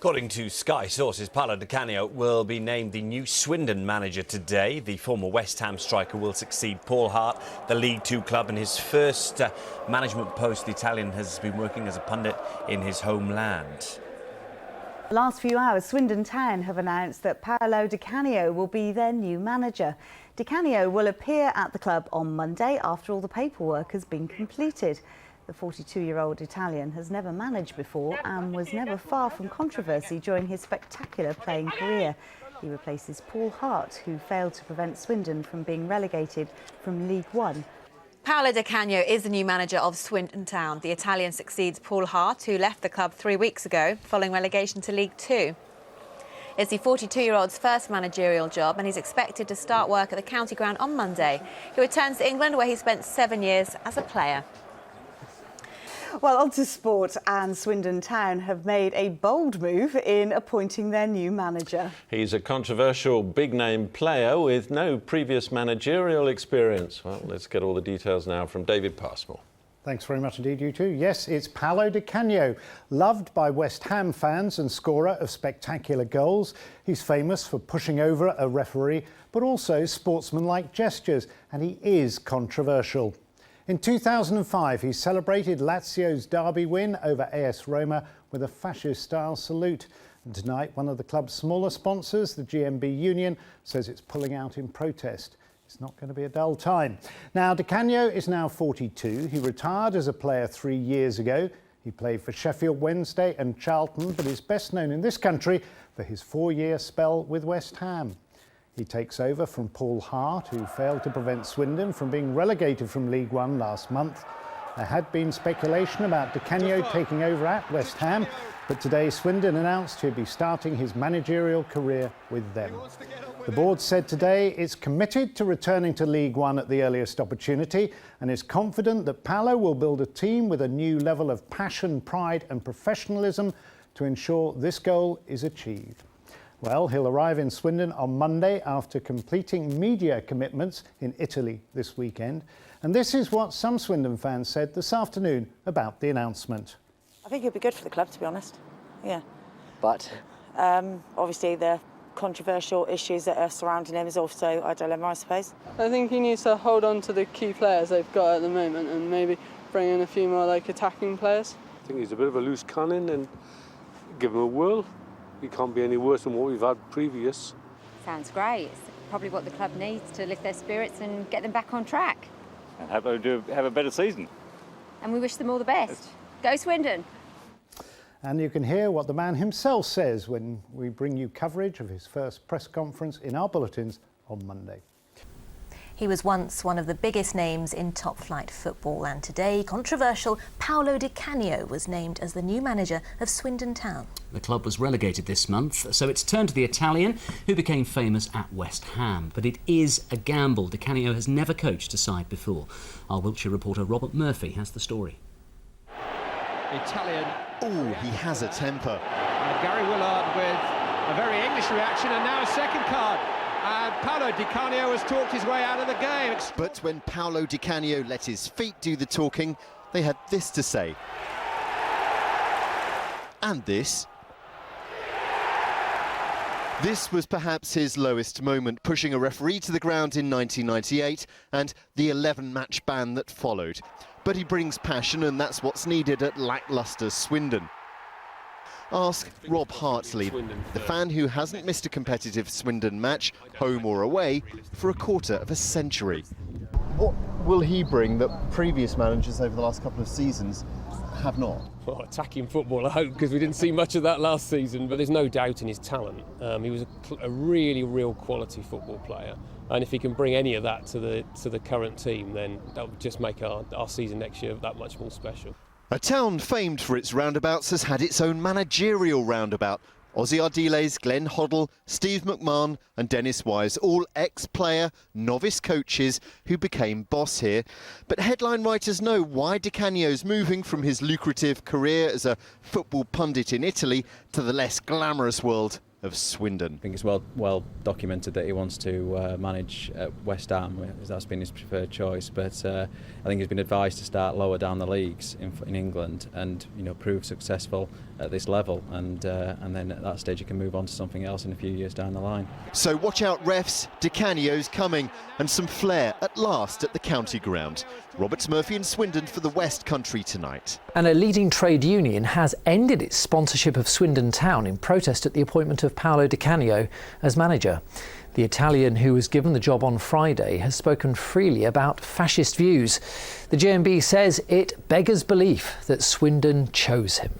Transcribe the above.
According to Sky sources, Paolo di Canio will be named the new Swindon manager today. The former West Ham striker will succeed Paul Hart, the League Two club, in his first management post. The Italian has been working as a pundit in his homeland. The last few hours, Swindon Town have announced that Paolo di Canio will be their new manager. Di Canio will appear at the club on Monday after all the paperwork has been completed. The 42-year-old Italian has never managed before and was never far from controversy during his spectacular playing career. He replaces Paul Hart, who failed to prevent Swindon from being relegated from League One. Paolo di Canio is the new manager of Swindon Town. The Italian succeeds Paul Hart, who left the club 3 weeks ago following relegation to League Two. It's the 42-year-old's first managerial job, and he's expected to start work at the county ground on Monday. He returns to England, where he spent 7 years as a player. Well, on to sport, and Swindon Town have made a bold move in appointing their new manager. He's a controversial big-name player with no previous managerial experience. Well, let's get all the details now from David Passmore. Thanks very much indeed, you two. Yes, it's Paolo di Canio, loved by West Ham fans and scorer of spectacular goals. He's famous for pushing over a referee, but also sportsmanlike gestures, and he is controversial. In 2005, he celebrated Lazio's derby win over AS Roma with a fascist-style salute. And tonight, one of the club's smaller sponsors, the GMB Union, says it's pulling out in protest. It's not going to be a dull time. Now, Di Canio is now 42. He retired as a player 3 years ago. He played for Sheffield Wednesday and Charlton, but is best known in this country for his 4-year spell with West Ham. He takes over from Paul Hart, who failed to prevent Swindon from being relegated from League One last month. There had been speculation about Di Canio taking over at West Ham, but today Swindon announced he'd be starting his managerial career with them. The board said today it's committed to returning to League One at the earliest opportunity and is confident that Paolo will build a team with a new level of passion, pride and professionalism to ensure this goal is achieved. Well, he'll arrive in Swindon on Monday after completing media commitments in Italy this weekend. And this is what some Swindon fans said this afternoon about the announcement. I think it'd be good for the club, to be honest. Yeah. But? Obviously, the controversial issues that are surrounding him is also a dilemma, I suppose. I think he needs to hold on to the key players they've got at the moment and maybe bring in a few more attacking players. I think he's a bit of a loose cannon and give him a whirl. He can't be any worse than what we've had previous. Sounds great. It's probably what the club needs to lift their spirits and get them back on track. And hope they do have a better season. And we wish them all the best. Go Swindon! And you can hear what the man himself says when we bring you coverage of his first press conference in our bulletins on Monday. He was once one of the biggest names in top-flight football, and today, controversial Paolo di Canio was named as the new manager of Swindon Town. The club was relegated this month, so it's turned to the Italian, who became famous at West Ham. But it is a gamble. Di Canio has never coached a side before. Our Wiltshire reporter Robert Murphy has the story. Italian. Oh, he has a temper. Gary Willard with a very English reaction, and now a second card. And Paolo di Canio has talked his way out of the game. But when Paolo di Canio let his feet do the talking, they had this to say. And this. This was perhaps his lowest moment, pushing a referee to the ground in 1998 and the 11-match ban that followed. But he brings passion, and that's what's needed at lacklustre Swindon. Ask Rob Hartley, the fan who hasn't missed a competitive Swindon match, home or away, for a quarter of a century. What will he bring that previous managers over the last couple of seasons have not? Well, attacking football, I hope, because we didn't see much of that last season, but there's no doubt in his talent. He was a really real quality football player, and if he can bring any of that to the current team, then that would just make our season next year that much more special. A town famed for its roundabouts has had its own managerial roundabout. Ozzy Ardiles, Glenn Hoddle, Steve McMahon and Dennis Wise, all ex-player, novice coaches who became boss here. But headline writers know why Di Canio's moving from his lucrative career as a football pundit in Italy to the less glamorous world of Swindon. I think it's well documented that he wants to manage West Ham. That's been his preferred choice, but I think he's been advised to start lower down the leagues in England and prove successful at this level, and then at that stage you can move on to something else in a few years down the line. So watch out, refs. Di Canio's coming, and some flair at last at the county ground. Roberts Murphy in Swindon for the West Country tonight. And a leading trade union has ended its sponsorship of Swindon Town in protest at the appointment of Paolo Di Canio as manager. The Italian, who was given the job on Friday, has spoken freely about fascist views. The JMB says it beggars belief that Swindon chose him.